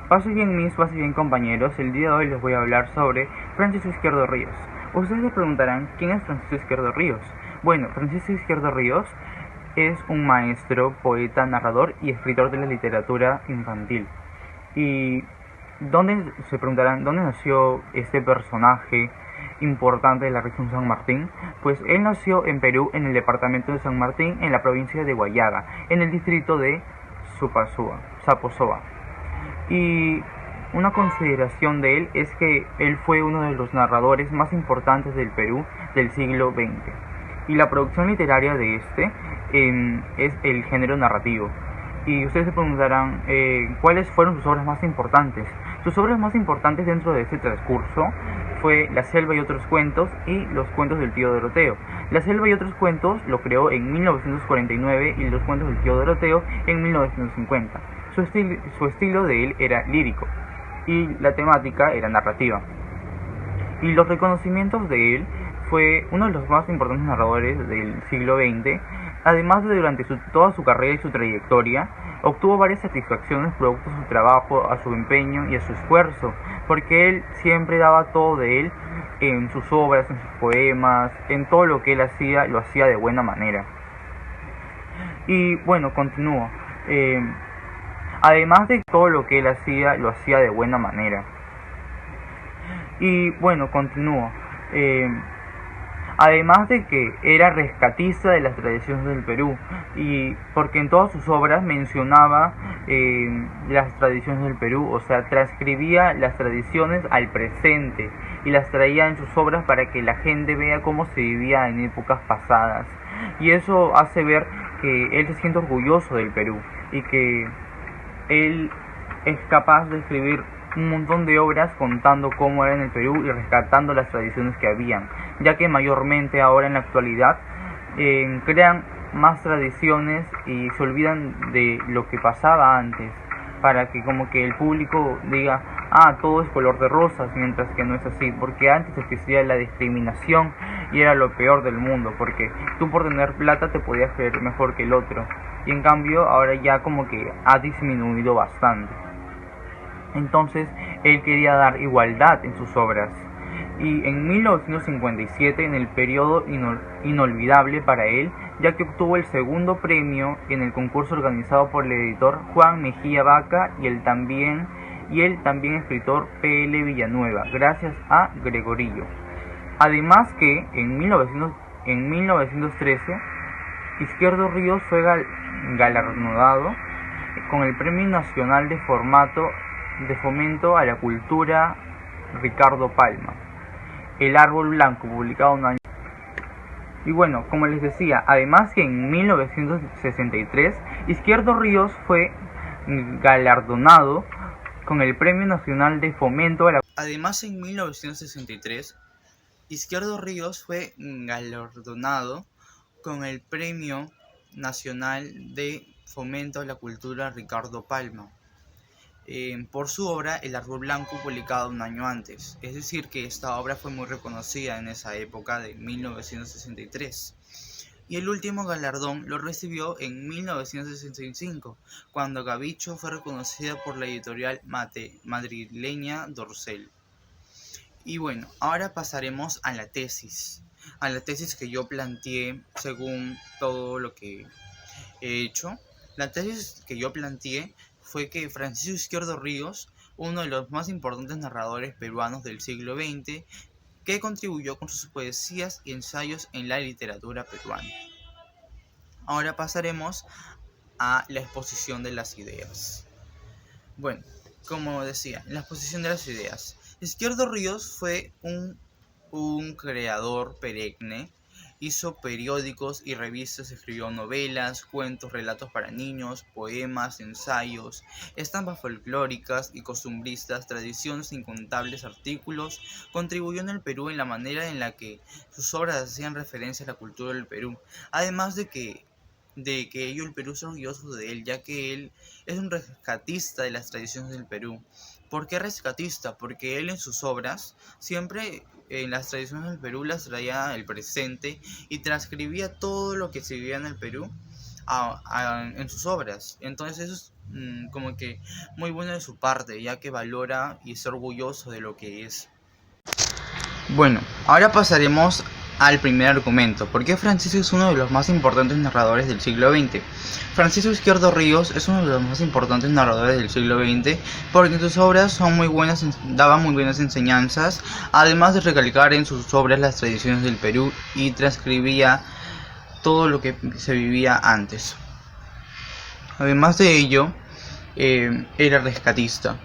Pase bien mis, pase bien compañeros, el día de hoy les voy a hablar sobre Francisco Izquierdo Ríos. Ustedes se preguntarán, ¿quién es Francisco Izquierdo Ríos? Bueno, Francisco Izquierdo Ríos es un maestro, poeta, narrador y escritor de la literatura infantil. ¿Y dónde, se preguntarán, dónde nació este personaje importante de la región San Martín? Pues él nació en Perú, en el departamento de San Martín, en la provincia de Huallaga, en el distrito de Saposoa. Y una consideración de él es que él fue uno de los narradores más importantes del Perú del siglo XX. Y la producción literaria de este es el género narrativo. Y ustedes se preguntarán cuáles fueron sus obras más importantes. Sus obras más importantes dentro de este transcurso fue La selva y otros cuentos y Los cuentos del tío Doroteo. La selva y otros cuentos lo creó en 1949 y Los cuentos del tío Doroteo en 1950. Su estilo de él era lírico y la temática era narrativa. Y los reconocimientos de él fue uno de los más importantes narradores del siglo XX. Además de durante toda su carrera y su trayectoria, obtuvo varias satisfacciones producto de su trabajo, a su empeño y a su esfuerzo, porque él siempre daba todo de él en sus obras, en sus poemas, en todo lo que él hacía, lo hacía de buena manera. Y bueno, continúo. Además de todo lo que él hacía, lo hacía de buena manera. Y bueno, continúo. Además de que era rescatista de las tradiciones del Perú, y porque en todas sus obras mencionaba las tradiciones del Perú, o sea, transcribía las tradiciones al presente y las traía en sus obras para que la gente vea cómo se vivía en épocas pasadas. Y eso hace ver que él se siente orgulloso del Perú y que él es capaz de escribir un montón de obras contando cómo era en el Perú y rescatando las tradiciones que habían, ya que mayormente ahora en la actualidad crean más tradiciones y se olvidan de lo que pasaba antes, para que como que el público diga, todo es color de rosas, mientras que no es así, porque antes existía la discriminación y era lo peor del mundo, porque tú por tener plata te podías creer mejor que el otro, y en cambio ahora ya como que ha disminuido bastante. Entonces él quería dar igualdad en sus obras, y en 1957, en el periodo inolvidable para él, ya que obtuvo el segundo premio en el concurso organizado por el editor Juan Mejía Vaca y el también escritor P.L. Villanueva, gracias a Gregorillo. Además que en 1913 Izquierdo Ríos fue galardonado con el Premio Nacional de Fomento a la Cultura Ricardo Palma, El Árbol Blanco, publicado un año. Y bueno, como les decía, además que en 1963 Izquierdo Ríos fue galardonado con el Premio Nacional de Fomento a la... Además, en 1963 Izquierdo Ríos fue galardonado con el Premio Nacional de Fomento a la Cultura Ricardo Palma por su obra El Árbol Blanco, publicado un año antes. Es decir, que esta obra fue muy reconocida en esa época de 1963. Y el último galardón lo recibió en 1965, cuando Gavicho fue reconocida por la editorial madrileña Dorsel. Y bueno, ahora pasaremos a la tesis que yo planteé según todo lo que he hecho. La tesis que yo planteé fue que Francisco Izquierdo Ríos, uno de los más importantes narradores peruanos del siglo XX, que contribuyó con sus poesías y ensayos en la literatura peruana. Ahora pasaremos a la exposición de las ideas. Bueno, como decía, la exposición de las ideas. Izquierdo Ríos fue un creador perenne. Hizo periódicos y revistas, escribió novelas, cuentos, relatos para niños, poemas, ensayos, estampas folclóricas y costumbristas, tradiciones, incontables artículos. Contribuyó en el Perú en la manera en la que sus obras hacían referencia a la cultura del Perú. Además de que ello el Perú es orgulloso de él, ya que él es un rescatista de las tradiciones del Perú. ¿Por qué rescatista? Porque él en sus obras siempre en las tradiciones del Perú las traía al presente y transcribía todo lo que se vivía en el Perú en sus obras. Entonces eso es como que muy bueno de su parte, ya que valora y está orgulloso de lo que es. Bueno, ahora pasaremos al primer argumento. ¿Por qué Francisco es uno de los más importantes narradores del siglo XX? Francisco Izquierdo Ríos es uno de los más importantes narradores del siglo XX porque en sus obras son muy buenas, daban muy buenas enseñanzas, además de recalcar en sus obras las tradiciones del Perú y transcribía todo lo que se vivía antes. Además de ello, era rescatista.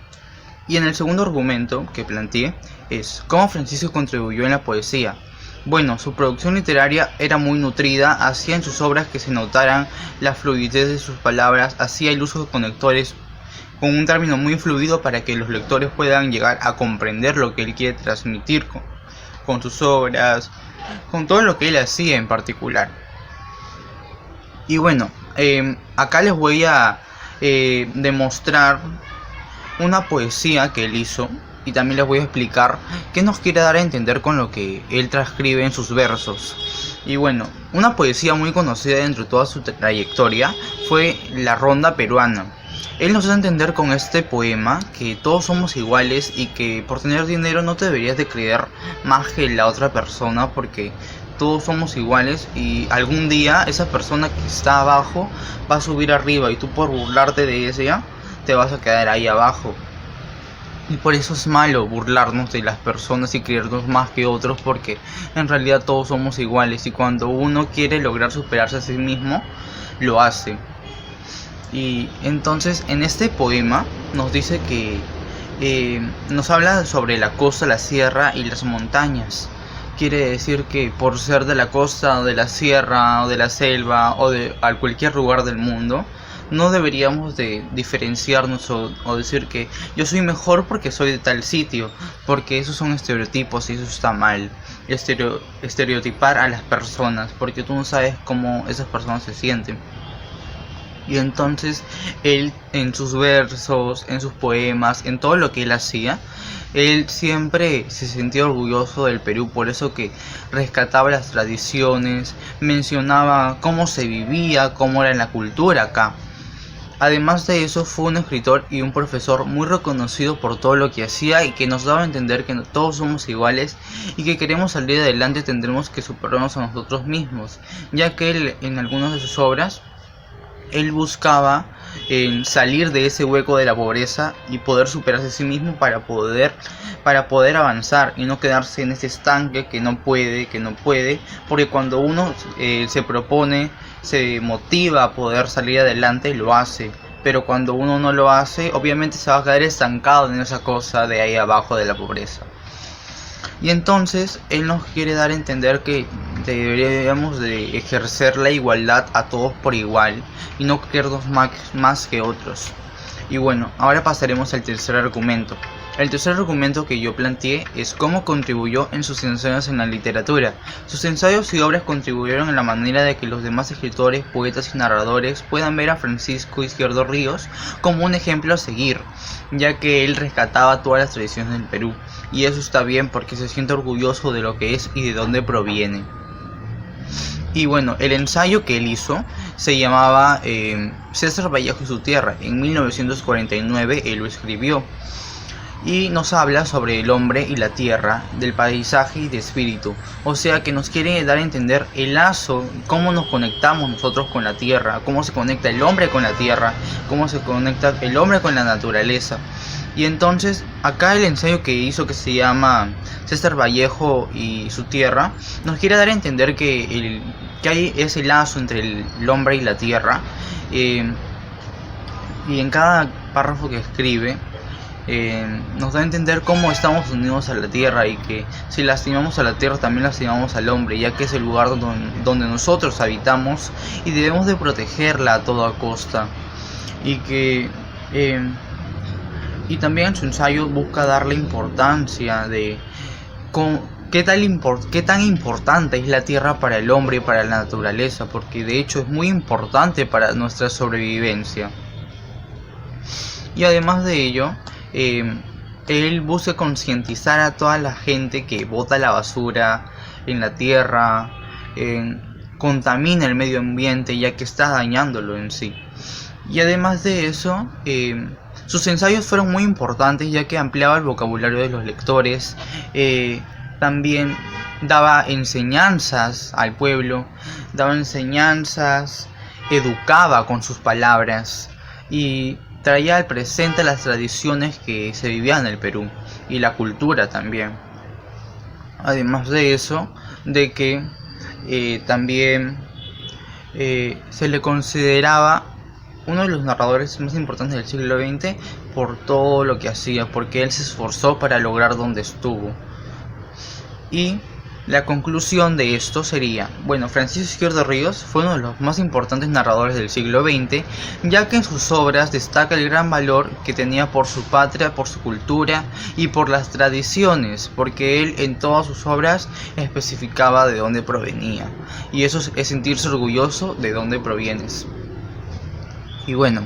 Y en el segundo argumento que planteé es cómo Francisco contribuyó en la poesía. Bueno, su producción literaria era muy nutrida, hacía en sus obras que se notaran la fluidez de sus palabras, hacía el uso de conectores con un término muy fluido para que los lectores puedan llegar a comprender lo que él quiere transmitir con sus obras, con todo lo que él hacía en particular. Y bueno, acá les voy a demostrar una poesía que él hizo y también les voy a explicar qué nos quiere dar a entender con lo que él transcribe en sus versos. Y bueno, una poesía muy conocida dentro de toda su trayectoria fue La Ronda Peruana. Él nos da a entender con este poema que todos somos iguales y que por tener dinero no te deberías de creer más que la otra persona, porque todos somos iguales y algún día esa persona que está abajo va a subir arriba y tú por burlarte de ella te vas a quedar ahí abajo. Y por eso es malo burlarnos de las personas y creernos más que otros, porque en realidad todos somos iguales y cuando uno quiere lograr superarse a sí mismo, lo hace. Y entonces en este poema nos dice que nos habla sobre la costa, la sierra y las montañas. Quiere decir que por ser de la costa o de la sierra o de la selva o de cualquier lugar del mundo, no deberíamos de diferenciarnos o decir que yo soy mejor porque soy de tal sitio, porque esos son estereotipos y eso está mal. Estereotipar a las personas, porque tú no sabes cómo esas personas se sienten. Y entonces él en sus versos, en sus poemas, en todo lo que él hacía, él siempre se sentía orgulloso del Perú, por eso que rescataba las tradiciones, mencionaba cómo se vivía, cómo era la cultura acá. Además de eso, fue un escritor y un profesor muy reconocido por todo lo que hacía y que nos daba a entender que todos somos iguales y que queremos salir adelante tendremos que superarnos a nosotros mismos, ya que él en algunas de sus obras él buscaba salir de ese hueco de la pobreza y poder superarse a sí mismo para poder avanzar y no quedarse en ese estanque que no puede, porque cuando uno se propone, se motiva a poder salir adelante, lo hace, pero cuando uno no lo hace, obviamente se va a quedar estancado en esa cosa de ahí abajo de la pobreza. Y entonces él nos quiere dar a entender que deberíamos de ejercer la igualdad a todos por igual y no creernos más que otros. Y bueno, ahora pasaremos al tercer argumento. El tercer argumento que yo planteé es cómo contribuyó en sus ensayos en la literatura. Sus ensayos y obras contribuyeron en la manera de que los demás escritores, poetas y narradores puedan ver a Francisco Izquierdo Ríos como un ejemplo a seguir, ya que él rescataba todas las tradiciones del Perú. Y eso está bien porque se siente orgulloso de lo que es y de dónde proviene. Y bueno, el ensayo que él hizo se llamaba César Vallejo y su tierra. En 1949 él lo escribió. Y nos habla sobre el hombre y la tierra, del paisaje y de espíritu. O sea que nos quiere dar a entender el lazo, cómo nos conectamos nosotros con la tierra, cómo se conecta el hombre con la tierra, cómo se conecta el hombre con la naturaleza. Y entonces acá el ensayo que hizo, que se llama César Vallejo y su tierra, nos quiere dar a entender que hay ese lazo entre el hombre y la tierra. Y en cada párrafo que escribe nos da a entender cómo estamos unidos a la tierra y que si lastimamos a la tierra también lastimamos al hombre, ya que es el lugar donde nosotros habitamos y debemos de protegerla a toda costa. Y que y también en su ensayo busca darle importancia de qué tan importante es la tierra para el hombre y para la naturaleza, porque de hecho es muy importante para nuestra sobrevivencia. Y además de ello, él busca concientizar a toda la gente que bota la basura en la tierra, contamina el medio ambiente, ya que está dañándolo en sí. Y además de eso, sus ensayos fueron muy importantes ya que ampliaba el vocabulario de los lectores, también daba enseñanzas al pueblo, daba enseñanzas, educaba con sus palabras y traía al presente las tradiciones que se vivían en el Perú y la cultura también. Además de eso, de que también se le consideraba uno de los narradores más importantes del siglo XX por todo lo que hacía, porque él se esforzó para lograr donde estuvo. Y la conclusión de esto sería, bueno, Francisco Izquierdo Ríos fue uno de los más importantes narradores del siglo XX, ya que en sus obras destaca el gran valor que tenía por su patria, por su cultura y por las tradiciones, porque él en todas sus obras especificaba de dónde provenía, y eso es sentirse orgulloso de dónde provienes. Y bueno,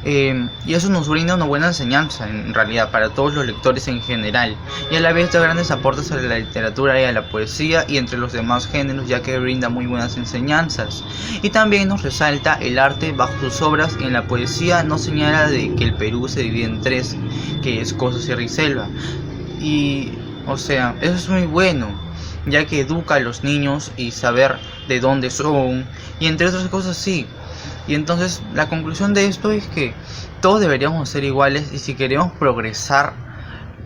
y eso nos brinda una buena enseñanza en realidad para todos los lectores en general, y a la vez da grandes aportes a la literatura y a la poesía y entre los demás géneros, ya que brinda muy buenas enseñanzas. Y también nos resalta el arte bajo sus obras. En la poesía no señala de que el Perú se divide en tres, que es costa, sierra y selva, y o sea, eso es muy bueno, ya que educa a los niños y saber de dónde son, y entre otras cosas sí. Y entonces la conclusión de esto es que todos deberíamos ser iguales, y si queremos progresar,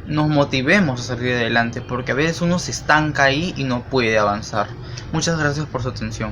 nos motivemos a salir adelante, porque a veces uno se estanca ahí y no puede avanzar. Muchas gracias por su atención.